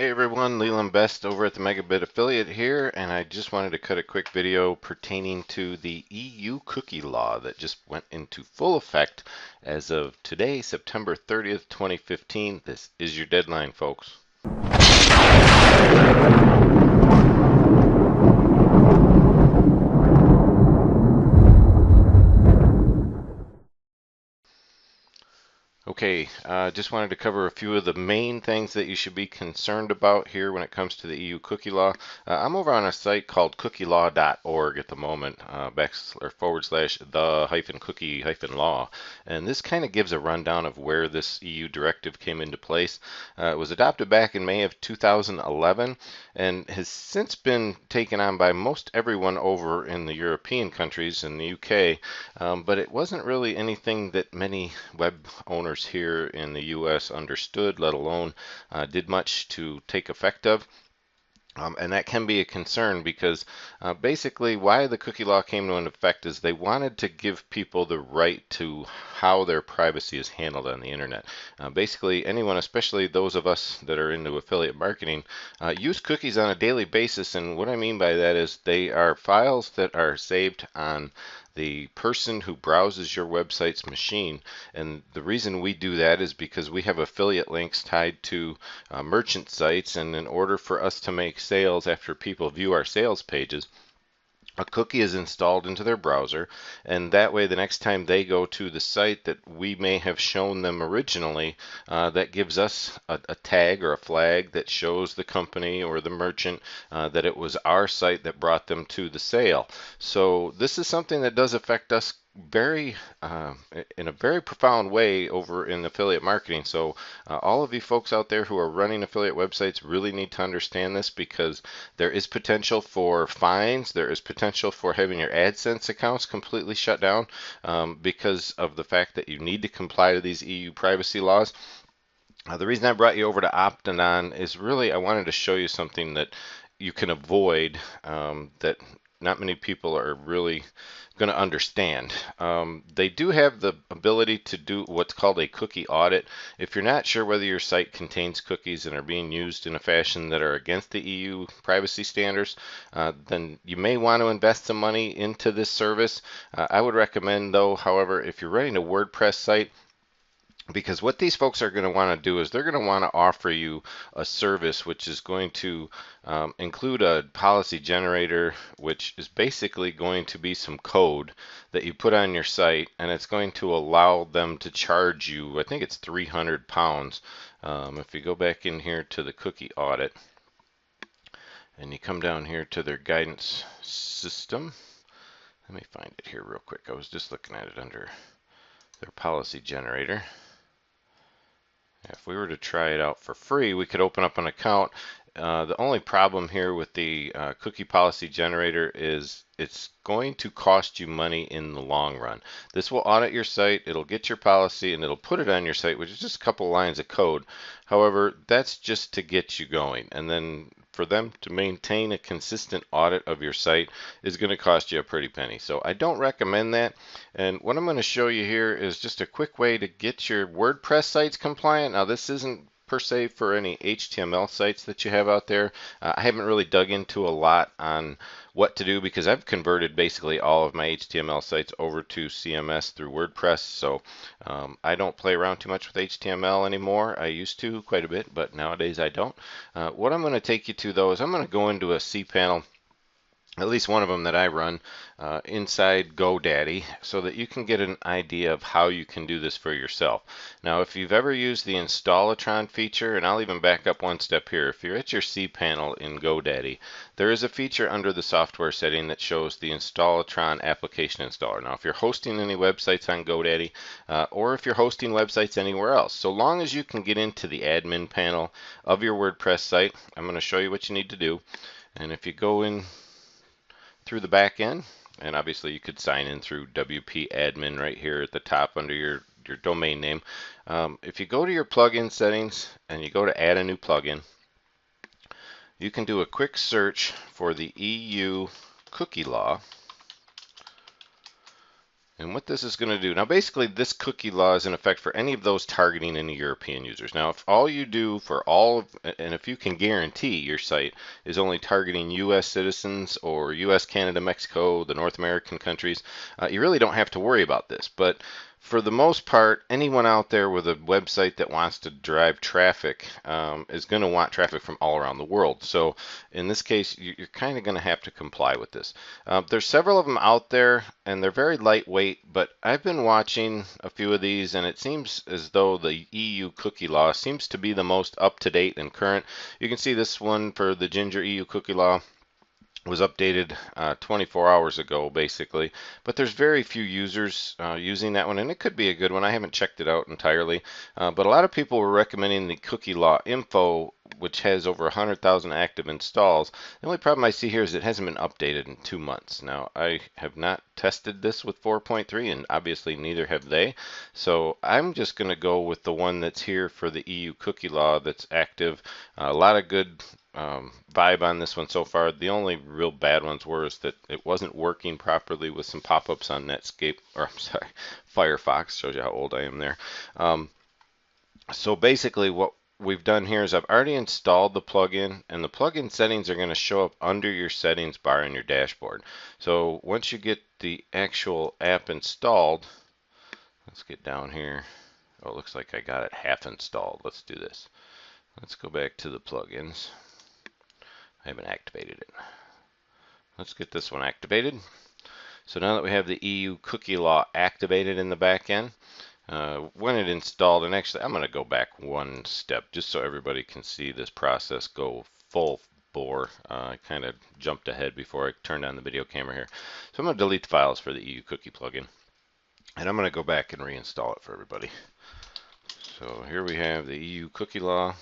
Hey everyone, Leland Best over at the Megabit Affiliate here, and I just wanted to cut a quick video pertaining to the EU cookie law that just went into full effect as of today, September 30th, 2015. This is your deadline, folks. Okay, just wanted to cover a few of the main things that you should be concerned about here when it comes to the EU cookie law. I'm over on a site called cookielaw.org at the moment, /the-cookie-law, and this kind of gives a rundown of where this EU directive came into place. It was adopted back in May of 2011 and has since been taken on by most everyone over in the European countries and the UK, but it wasn't really anything that many web owners here in the US understood, let alone did much to take effect of. And that can be a concern because basically why the cookie law came into effect is they wanted to give people the right to how their privacy is handled on the internet. Basically anyone, especially those of us that are into affiliate marketing, use cookies on a daily basis, and what I mean by that is they are files that are saved on the person who browses your website's machine. And the reason we do that is because we have affiliate links tied to merchant sites, and in order for us to make sales after people view our sales pages, a cookie is installed into their browser, and that way the next time they go to the site that we may have shown them originally, that gives us a tag or a flag that shows the company or the merchant that it was our site that brought them to the sale. So this is something that does affect us very in a very profound way over in affiliate marketing. So all of you folks out there who are running affiliate websites really need to understand this, because there is potential for fines, there is potential for having your AdSense accounts completely shut down because of the fact that you need to comply to these EU privacy laws. The reason I brought you over to Optanon is really I wanted to show you something that you can avoid, that not many people are really going to understand. They do have the ability to do what's called a cookie audit. If you're not sure whether your site contains cookies and are being used in a fashion that are against the EU privacy standards, then you may want to invest some money into this service. I would recommend, though, however, if you're running a WordPress site, because what these folks are going to want to do is they're going to want to offer you a service which is going to include a policy generator, which is basically going to be some code that you put on your site, and it's going to allow them to charge you, I think it's £300. If you go back in here to the cookie audit and you come down here to their guidance system, let me find it here real quick. I was just looking at it under their policy generator. If we were to try it out for free, we could open up an account. The only problem here with the cookie policy generator is it's going to cost you money in the long run. This will audit your site, it'll get your policy, and it'll put it on your site, which is just a couple lines of code. However, that's just to get you going. And then for them to maintain a consistent audit of your site is going to cost you a pretty penny. So I don't recommend that. And what I'm going to show you here is just a quick way to get your WordPress sites compliant. Now, this isn't per se for any HTML sites that you have out there. I haven't really dug into a lot on what to do because I've converted basically all of my HTML sites over to CMS through WordPress. So I don't play around too much with HTML anymore. I used to quite a bit, but nowadays I don't. What I'm going to take you to, though, is I'm going to go into a cPanel, at least one of them that I run, inside GoDaddy, so that you can get an idea of how you can do this for yourself. Now, if you've ever used the Installatron feature, and I'll even back up one step here, if you're at your cPanel in GoDaddy, there is a feature under the software setting that shows the Installatron application installer. Now, if you're hosting any websites on GoDaddy, or if you're hosting websites anywhere else, so long as you can get into the admin panel of your WordPress site, I'm going to show you what you need to do. And if you go in through the back end, and obviously you could sign in through WP admin right here at the top under your domain name. If you go to your plugin settings and you go to add a new plugin, you can do a quick search for the EU cookie law, And what this is going to do, now basically this cookie law is in effect for any of those targeting any European users. Now if all you do for all of, and if you can guarantee your site is only targeting US citizens or US, Canada, Mexico, the North American countries, you really don't have to worry about this. But for the most part, anyone out there with a website that wants to drive traffic is going to want traffic from all around the world. So in this case, you're kind of going to have to comply with this. There's several of them out there, and they're very lightweight, but I've been watching a few of these, and it seems as though the EU cookie law seems to be the most up-to-date and current. You can see this one for the Ginger EU cookie law was updated 24 hours ago, basically. But there's very few users using that one, and it could be a good one. I haven't checked it out entirely, but a lot of people were recommending the Cookie Law Info, which has over 100,000 active installs. The only problem I see here is it hasn't been updated in 2 months. Now, I have not tested this with 4.3, and obviously neither have they. So I'm just going to go with the one that's here for the EU Cookie Law that's active. A lot of good vibe on this one so far. The only real bad ones were is that it wasn't working properly with some pop-ups on Netscape, or I'm sorry, Firefox. Shows you how old I am there. So basically what we've done here is I've already installed the plugin, and the plugin settings are going to show up under your settings bar in your dashboard. So once you get the actual app installed, let's get down here. Oh, it looks like I got it half installed. Let's do this. Let's go back to the plugins. I haven't activated it. Let's get this one activated. So now that we have the EU cookie law activated in the back end, when it installed, and actually I'm going to go back one step just so everybody can see this process go full bore. I kind of jumped ahead before I turned on the video camera here. So I'm going to delete the files for the EU cookie plugin, and I'm going to go back and reinstall it for everybody. So here we have the EU cookie law.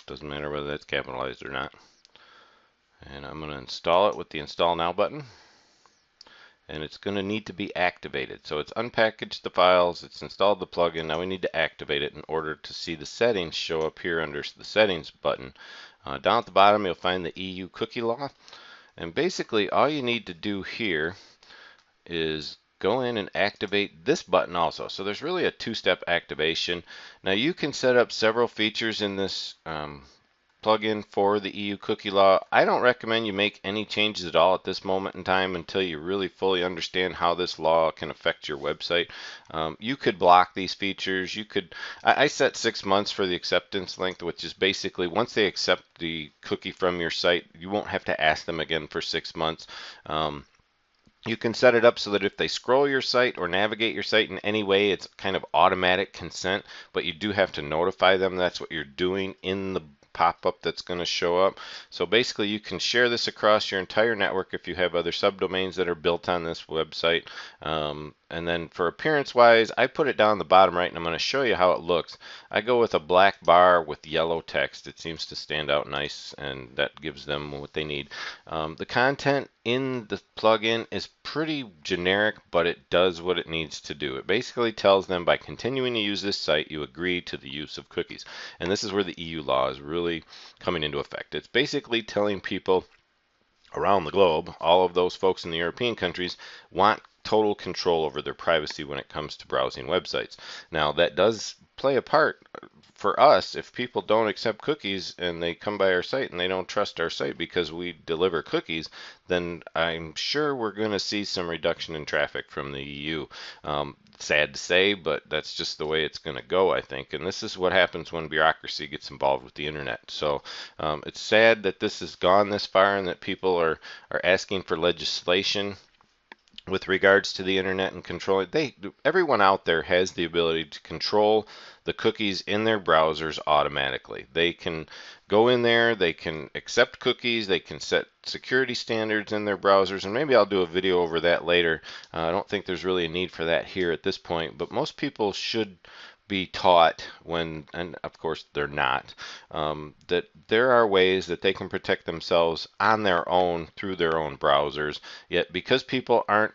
Doesn't matter whether that's capitalized or not. And I'm going to install it with the Install Now button. And it's going to need to be activated. So it's unpackaged the files, it's installed the plugin. Now we need to activate it in order to see the settings show up here under the Settings button. Down at the bottom, you'll find the EU cookie law. And basically, all you need to do here is go in and activate this button also. So there's really a two-step activation. Now you can set up several features in this plugin for the EU cookie law. I don't recommend you make any changes at all at this moment in time until you really fully understand how this law can affect your website. You could block these features. You could. I set 6 months for the acceptance length, which is basically once they accept the cookie from your site, you won't have to ask them again for 6 months. You can set it up so that if they scroll your site or navigate your site in any way, it's kind of automatic consent, but you do have to notify them that's what you're doing in the pop-up that's going to show up. So basically you can share this across your entire network if you have other subdomains that are built on this website. And then for appearance wise, I put it down the bottom right, and I'm going to show you how it looks. I go with a black bar with yellow text. It seems to stand out nice, and that gives them what they need. The content in the plugin is pretty generic, but it does what it needs to do. It basically tells them by continuing to use this site, you agree to the use of cookies. And this is where the EU law is really coming into effect. It's basically telling people around the globe, all of those folks in the European countries want total control over their privacy when it comes to browsing websites. Now, that does play a part for us. If people don't accept cookies and they come by our site and they don't trust our site because we deliver cookies, then I'm sure we're going to see some reduction in traffic from the EU. Sad to say, but that's just the way it's going to go, I think. And this is what happens when bureaucracy gets involved with the internet. So it's sad that this has gone this far and that people are asking for legislation with regards to the internet and controlling. Everyone out there has the ability to control the cookies in their browsers automatically. They can go in there, they can accept cookies, they can set security standards in their browsers, and maybe I'll do a video over that later. I don't think there's really a need for that here at this point, but most people should be taught when, and of course they're not, that there are ways that they can protect themselves on their own through their own browsers. Yet because people aren't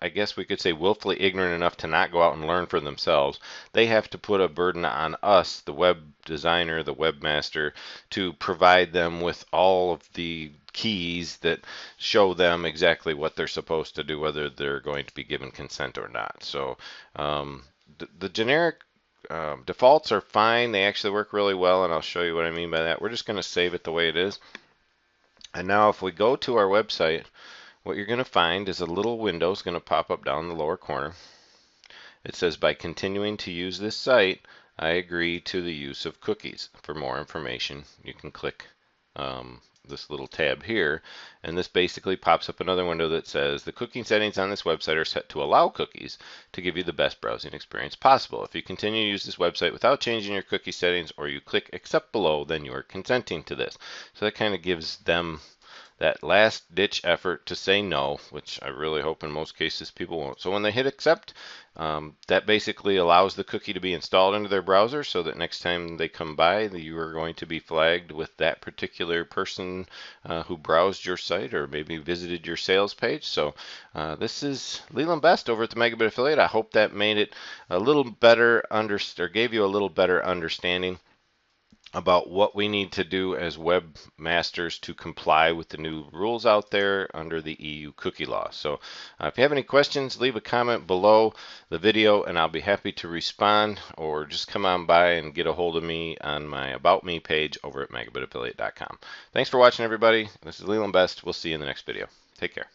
I guess we could say, willfully ignorant enough to not go out and learn for themselves. They have to put a burden on us, the web designer, the webmaster, to provide them with all of the keys that show them exactly what they're supposed to do, whether they're going to be given consent or not. So the generic defaults are fine. They actually work really well, and I'll show you what I mean by that. We're just going to save it the way it is. And now if we go to our website, what you're going to find is a little window is going to pop up down in the lower corner. It says, by continuing to use this site, I agree to the use of cookies. For more information, you can click this little tab here, and this basically pops up another window that says the cookie settings on this website are set to allow cookies to give you the best browsing experience possible. If you continue to use this website without changing your cookie settings, or you click accept below, then you are consenting to this. So that kind of gives them that last ditch effort to say no, which I really hope in most cases people won't. So when they hit accept, that basically allows the cookie to be installed into their browser, so that next time they come by, you are going to be flagged with that particular person who browsed your site or maybe visited your sales page. So this is Leland Best over at the Megabit Affiliate. I hope that made it a little better or gave you a little better understanding about what we need to do as webmasters to comply with the new rules out there under the EU cookie law. So if you have any questions, leave a comment below the video and I'll be happy to respond, or just come on by and get a hold of me on my About Me page over at megabitaffiliate.com. Thanks for watching, everybody. This is Leland Best. We'll see you in the next video. Take care.